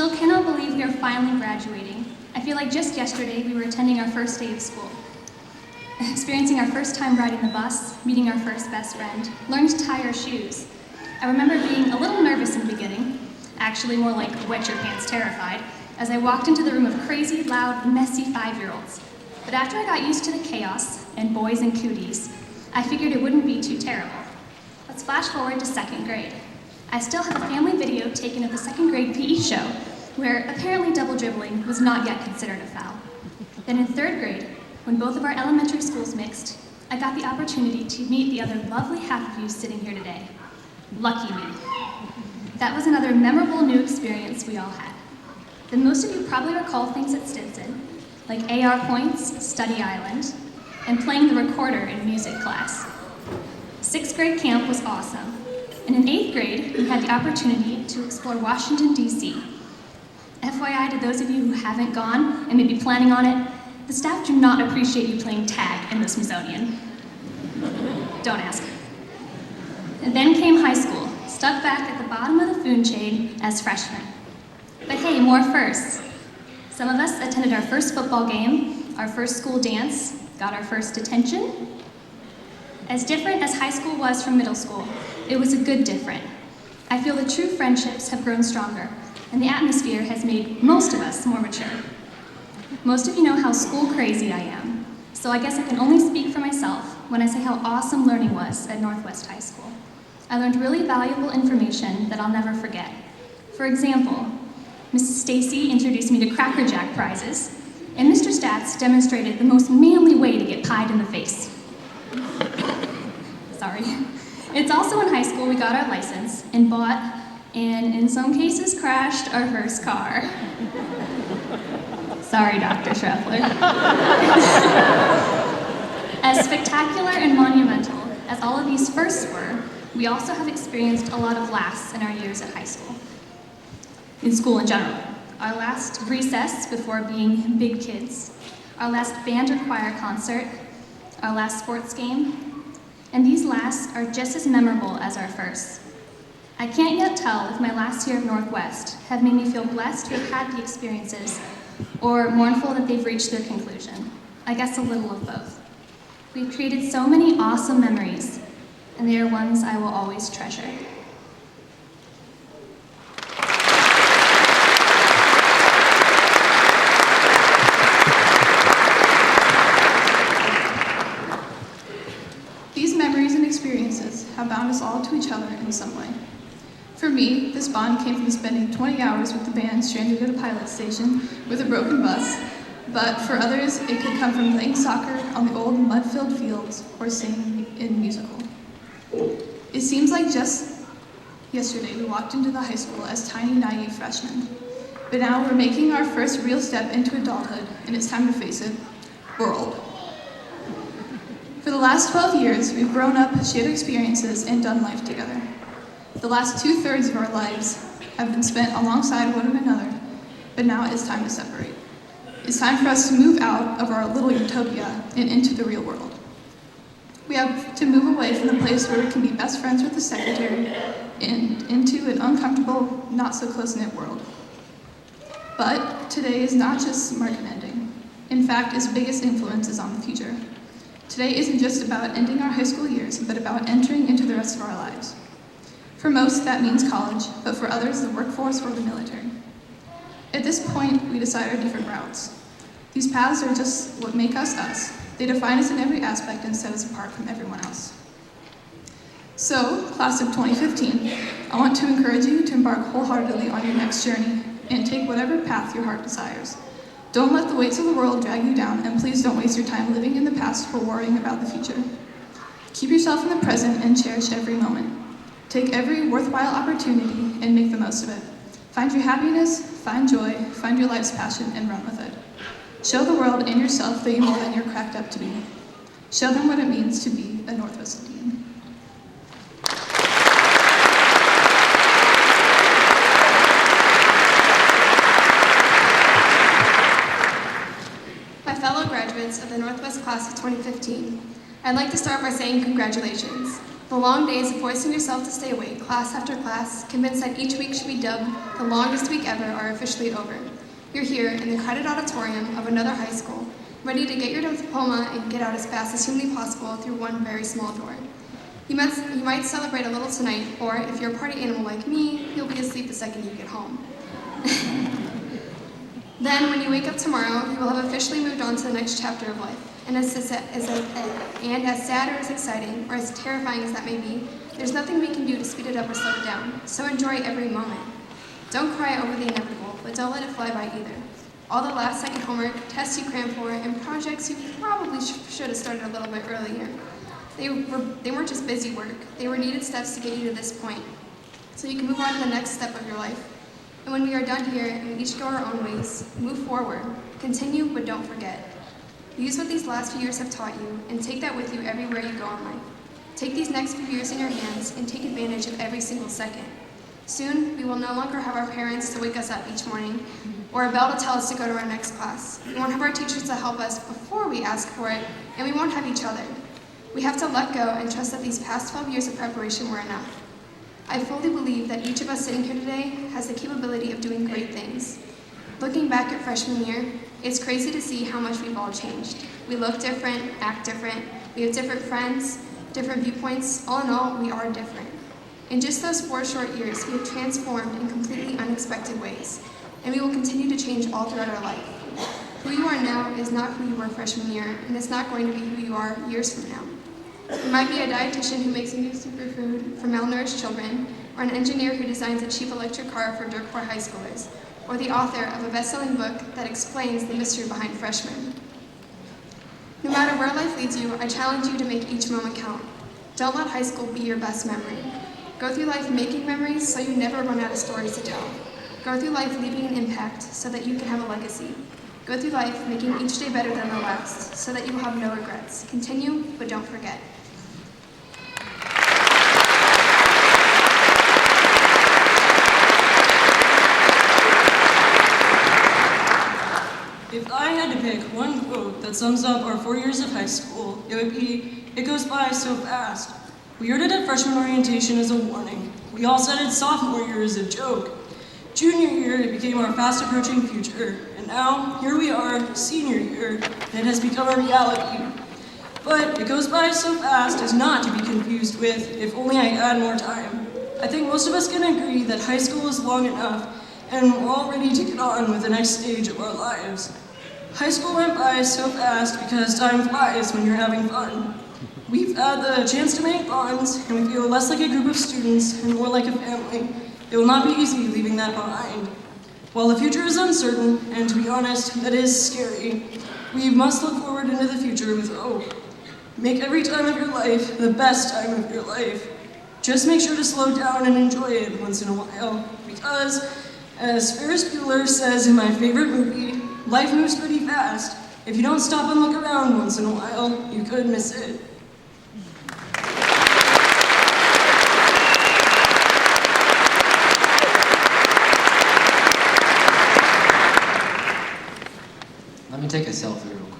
still cannot believe we are finally graduating. I feel like just yesterday we were attending our first day of school, experiencing our first time riding the bus, meeting our first best friend, learning to tie our shoes. I remember being a little nervous in the beginning, actually more like wet your pants terrified, as I walked into the room of crazy, loud, messy 5-year-olds. But after I got used to the chaos and boys and cooties, I figured it wouldn't be too terrible. Let's flash forward to 2nd grade. I still have a family video taken of the 2nd grade PE show, where apparently double dribbling was not yet considered a foul. Then in 3rd grade, when both of our elementary schools mixed, I got the opportunity to meet the other lovely half of you sitting here today. Lucky me. That was another memorable new experience we all had. Then most of you probably recall things at Stinson, like AR points, study island, and playing the recorder in music class. 6th grade camp was awesome. And in 8th grade, we had the opportunity to explore Washington, D.C. FYI to those of you who haven't gone and may be planning on it, the staff do not appreciate you playing tag in the Smithsonian. Don't ask. And then came high school, stuck back at the bottom of the food chain as freshmen. But hey, more firsts. Some of us attended our first football game, our first school dance, got our first detention. As different as high school was from middle school, it was a good different. I feel the true friendships have grown stronger, and the atmosphere has made most of us more mature. Most of you know how school crazy I am, so I guess I can only speak for myself when I say how awesome learning was at Northwest High School. I learned really valuable information that I'll never forget. For example, Mrs. Stacy introduced me to Cracker Jack prizes, and Mr. Stats demonstrated the most manly way to get pied in the face. Sorry. It's also in high school we got our license and bought, and in some cases crashed, our first car. Sorry, Dr. Schreffler. As spectacular and monumental as all of these firsts were, we also have experienced a lot of laughs in our years at high school. In school in general. Our last recess before being big kids, our last band or choir concert, our last sports game, and these last are just as memorable as our firsts. I can't yet tell if my last year of Northwest have made me feel blessed to have had the experiences, or mournful that they've reached their conclusion. I guess a little of both. We've created so many awesome memories, and they are ones I will always treasure. These memories and experiences have bound us all to each other in some way. For me, this bond came from spending 20 hours with the band stranded at a pilot station with a broken bus, but for others, it could come from playing soccer on the old mud-filled fields or singing in a musical. It seems like just yesterday we walked into the high school as tiny, naive freshmen, but now we're making our first real step into adulthood, and it's time to face it, we're old. For the last 12 years, we've grown up, shared experiences, and done life together. The last 2/3 of our lives have been spent alongside one another, but now it's time to separate. It's time for us to move out of our little utopia and into the real world. We have to move away from the place where we can be best friends with the secretary and into an uncomfortable, not so close-knit world. But today is not just market ending. In fact, its biggest influence is on the future. Today isn't just about ending our high school years, but about entering into the rest of our lives. For most, that means college, but for others, the workforce or the military. At this point, we decide our different routes. These paths are just what make us us. They define us in every aspect and set us apart from everyone else. So, class of 2015, I want to encourage you to embark wholeheartedly on your next journey and take whatever path your heart desires. Don't let the weights of the world drag you down, and please don't waste your time living in the past or worrying about the future. Keep yourself in the present and cherish every moment. Take every worthwhile opportunity and make the most of it. Find your happiness, find joy, find your life's passion, and run with it. Show the world and yourself that you're more than you're cracked up to be. Show them what it means to be a Northwest Indian. My fellow graduates of the Northwest class of 2015, I'd like to start by saying congratulations. The long days of forcing yourself to stay awake, class after class, convinced that each week should be dubbed the longest week ever, are officially over. You're here in the crowded auditorium of another high school, ready to get your diploma and get out as fast as humanly possible through one very small door. You might celebrate a little tonight, or if you're a party animal like me, you'll be asleep the second you get home. Then, when you wake up tomorrow, you will have officially moved on to the next chapter of life. And as sad or as exciting, or as terrifying as that may be, there's nothing we can do to speed it up or slow it down, so enjoy every moment. Don't cry over the inevitable, but don't let it fly by either. All the last-second homework, tests you crammed for, and projects you probably should have started a little bit earlier. They weren't just busy work, they were needed steps to get you to this point, so you can move on to the next step of your life. And when we are done here, and we each go our own ways, move forward, continue, but don't forget. Use what these last few years have taught you, and take that with you everywhere you go in life. Take these next few years in your hands, and take advantage of every single second. Soon, we will no longer have our parents to wake us up each morning, or a bell to tell us to go to our next class. We won't have our teachers to help us before we ask for it, and we won't have each other. We have to let go and trust that these past 12 years of preparation were enough. I fully believe that each of us sitting here today has the capability of doing great things. Looking back at freshman year, it's crazy to see how much we've all changed. We look different, act different, we have different friends, different viewpoints. All in all, we are different. In just those 4 short years, we have transformed in completely unexpected ways, and we will continue to change all throughout our life. Who you are now is not who you were freshman year, and it's not going to be who you are years from now. You might be a dietitian who makes a new superfood for malnourished children, or an engineer who designs a cheap electric car for dirt poor high schoolers, or the author of a best-selling book that explains the mystery behind freshmen. No matter where life leads you, I challenge you to make each moment count. Don't let high school be your best memory. Go through life making memories so you never run out of stories to tell. Go through life leaving an impact so that you can have a legacy. Go through life making each day better than the last so that you will have no regrets. Continue, but don't forget. If I had to pick one quote that sums up our 4 years of high school, it would be, "It goes by so fast." We heard it at freshman orientation as a warning. We all said it sophomore year as a joke. Junior year, it became our fast approaching future. And now, here we are, senior year, and it has become a reality. But "it goes by so fast" is not to be confused with "if only I had more time." I think most of us can agree that high school is long enough, and we're all ready to get on with the next stage of our lives. High school went by so fast because time flies when you're having fun. We've had the chance to make bonds, and we feel less like a group of students and more like a family. It will not be easy leaving that behind. While the future is uncertain, and to be honest, that is scary, we must look forward into the future with hope. Make every time of your life the best time of your life. Just make sure to slow down and enjoy it once in a while, because, as Ferris Bueller says in my favorite movie, life moves pretty fast. If you don't stop and look around once in a while, you could miss it. Let me take a selfie real quick.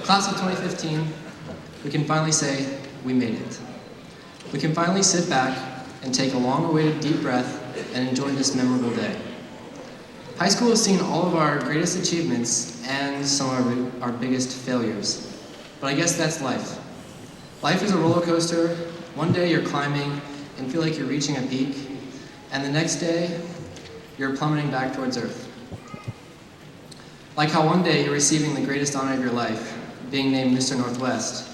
Class of 2015, we can finally say we made it. We can finally sit back and take a long-awaited deep breath and enjoy this memorable day. High school has seen all of our greatest achievements and some of our biggest failures. But I guess that's life. Life is a roller coaster. One day you're climbing and feel like you're reaching a peak, and the next day you're plummeting back towards earth. Like how one day you're receiving the greatest honor of your life, being named Mr. Northwest,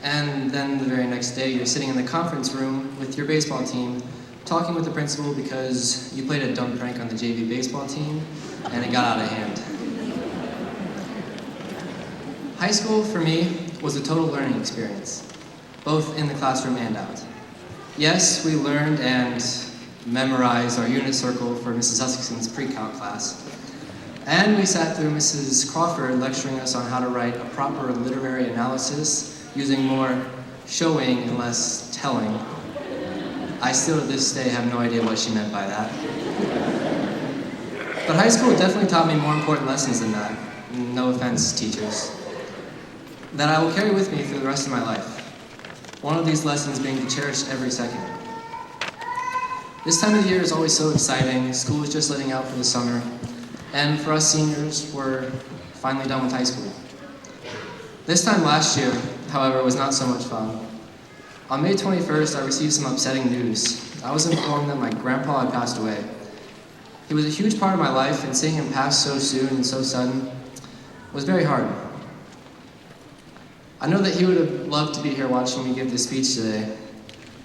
and then the very next day you're sitting in the conference room with your baseball team, talking with the principal because you played a dumb prank on the JV baseball team, and it got out of hand. High school, for me, was a total learning experience, both in the classroom and out. Yes, we learned and memorized our unit circle for Mrs. Huskisson's pre-calc class, and we sat through Mrs. Crawford lecturing us on how to write a proper literary analysis using more showing and less telling. I still to this day have no idea what she meant by that. But high school definitely taught me more important lessons than that. No offense, teachers. That I will carry with me for the rest of my life. One of these lessons being to cherish every second. This time of the year is always so exciting. School is just letting out for the summer. And for us seniors, we're finally done with high school. This time last year, however, was not so much fun. On May 21st, I received some upsetting news. I was informed that my grandpa had passed away. He was a huge part of my life, and seeing him pass so soon and so sudden was very hard. I know that he would have loved to be here watching me give this speech today,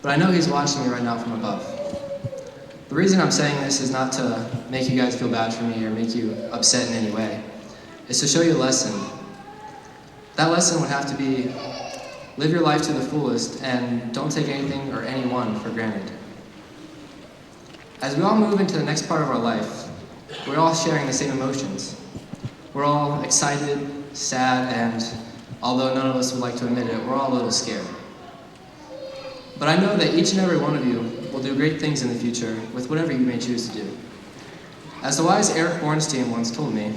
but I know he's watching me right now from above. The reason I'm saying this is not to make you guys feel bad for me or make you upset in any way. It's to show you a lesson. That lesson would have to be, live your life to the fullest and don't take anything or anyone for granted. As we all move into the next part of our life, we're all sharing the same emotions. We're all excited, sad, and although none of us would like to admit it, we're all a little scared. But I know that each and every one of you will do great things in the future with whatever you may choose to do. As the wise Eric Bornstein once told me,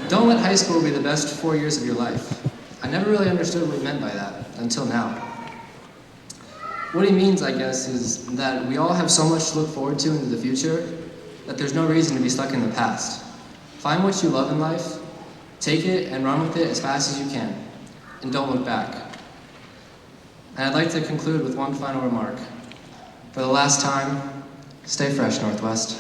don't let high school be the best 4 years of your life. I never really understood what he meant by that, until now. What he means, I guess, is that we all have so much to look forward to into the future that there's no reason to be stuck in the past. Find what you love in life, take it and run with it as fast as you can, and don't look back. And I'd like to conclude with one final remark. For the last time, stay fresh, Northwest.